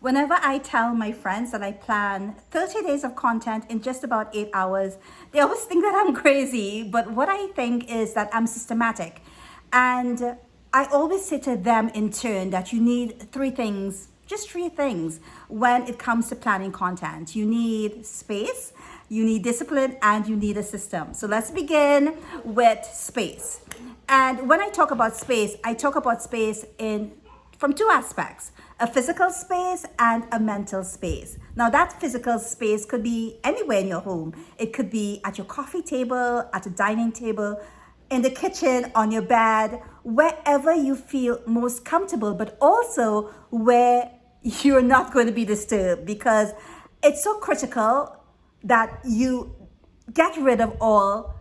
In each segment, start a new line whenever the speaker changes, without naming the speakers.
Whenever I tell my friends that I plan 30 days of content in just about 8 hours, they always think that I'm crazy. But what I think is that I'm systematic. And I always say to them in turn that you need three things, just three things, when it comes to planning content. You need space, you need discipline, and you need a system. So let's begin with space. And when I talk about space, I talk about space in from two aspects: a physical space and a mental space. Now, that physical space could be anywhere in your home. It could be at your coffee table, at a dining table, in the kitchen, on your bed, wherever you feel most comfortable, but also where you're not going to be disturbed, because it's so critical that you get rid of all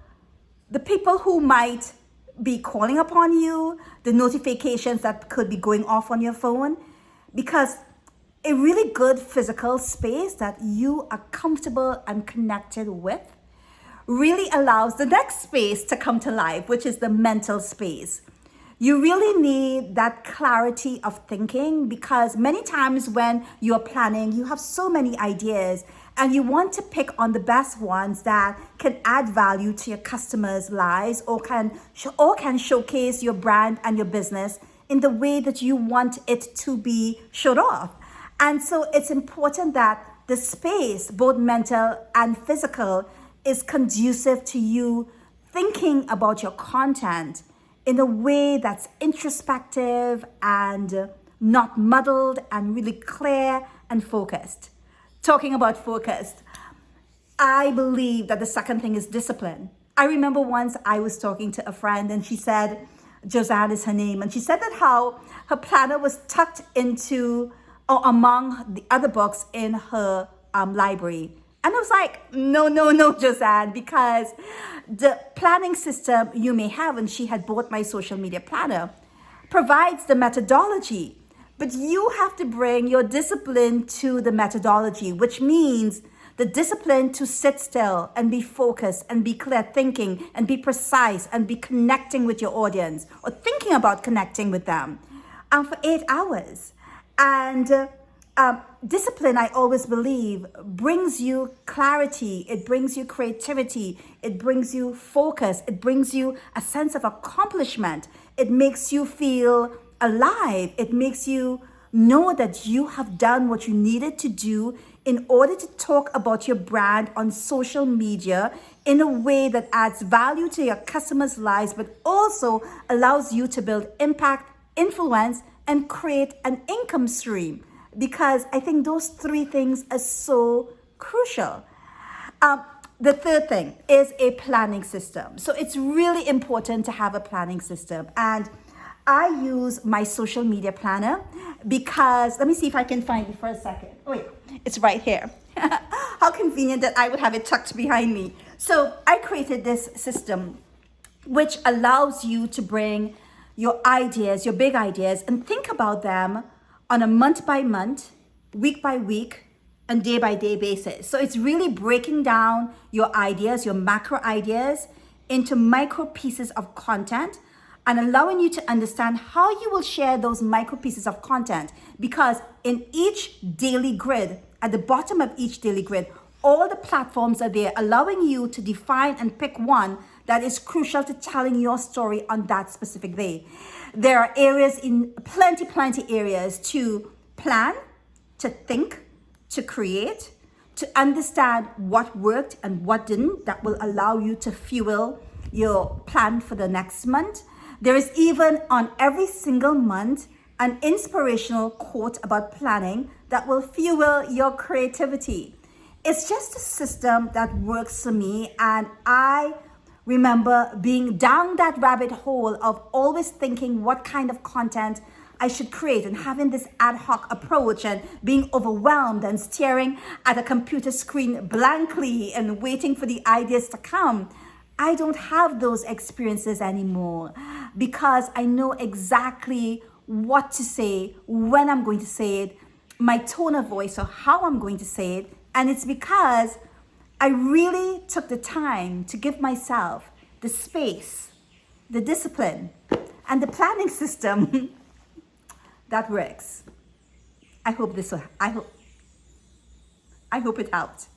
the people who might be calling upon you, the notifications that could be going off on your phone, because a really good physical space that you are comfortable and connected with really allows the next space to come to life, which is the mental space. You really need that clarity of thinking, because many times when you're planning, you have so many ideas and you want to pick on the best ones that can add value to your customers' lives, or can showcase your brand and your business in the way that you want it to be showed off. And so it's important that the space, both mental and physical, is conducive to you thinking about your content in a way that's introspective and not muddled, and really clear and focused. Talking about focused, I believe that the second thing is discipline. I remember once I was talking to a friend and she said, Josanne is her name, and she said that how her planner was tucked into or among the other books in her library. And I was like, no, Josanne, because the planning system you may have, and she had bought my social media planner, provides the methodology, but you have to bring your discipline to the methodology, which means the discipline to sit still and be focused and be clear thinking and be precise and be connecting with your audience, or thinking about connecting with them for 8 hours. And discipline, I always believe, brings you clarity, it brings you creativity, it brings you focus, it brings you a sense of accomplishment, it makes you feel alive, it makes you know that you have done what you needed to do in order to talk about your brand on social media in a way that adds value to your customers' lives, but also allows you to build impact, influence, and create an income stream. Because I think those three things are so crucial. The third thing is a planning system. So it's really important to have a planning system. And I use my social media planner because, let me see if I can find it for a second. Oh wait, it's right here. How convenient that I would have it tucked behind me. So I created this system which allows you to bring your ideas, your big ideas, and think about them on a month by month, week by week, and day by day basis. So it's really breaking down your ideas, your macro ideas, into micro pieces of content, and allowing you to understand how you will share those micro pieces of content. Because in each daily grid, at the bottom of each daily grid, all the platforms are there, allowing you to define and pick one that is crucial to telling your story on that specific day. There are areas, in plenty areas, to plan, to think, to create, to understand what worked and what didn't, that will allow you to fuel your plan for the next month. There is even on every single month an inspirational quote about planning that will fuel your creativity. It's just a system that works for me, and I remember being down that rabbit hole of always thinking what kind of content I should create, and having this ad hoc approach, and being overwhelmed and staring at a computer screen blankly and waiting for the ideas to come. I don't have those experiences anymore, because I know exactly what to say, when I'm going to say it, my tone of voice, or how I'm going to say it. And it's because I really took the time to give myself the space, the discipline, and the planning system that works. I hope this will, I hope it helped.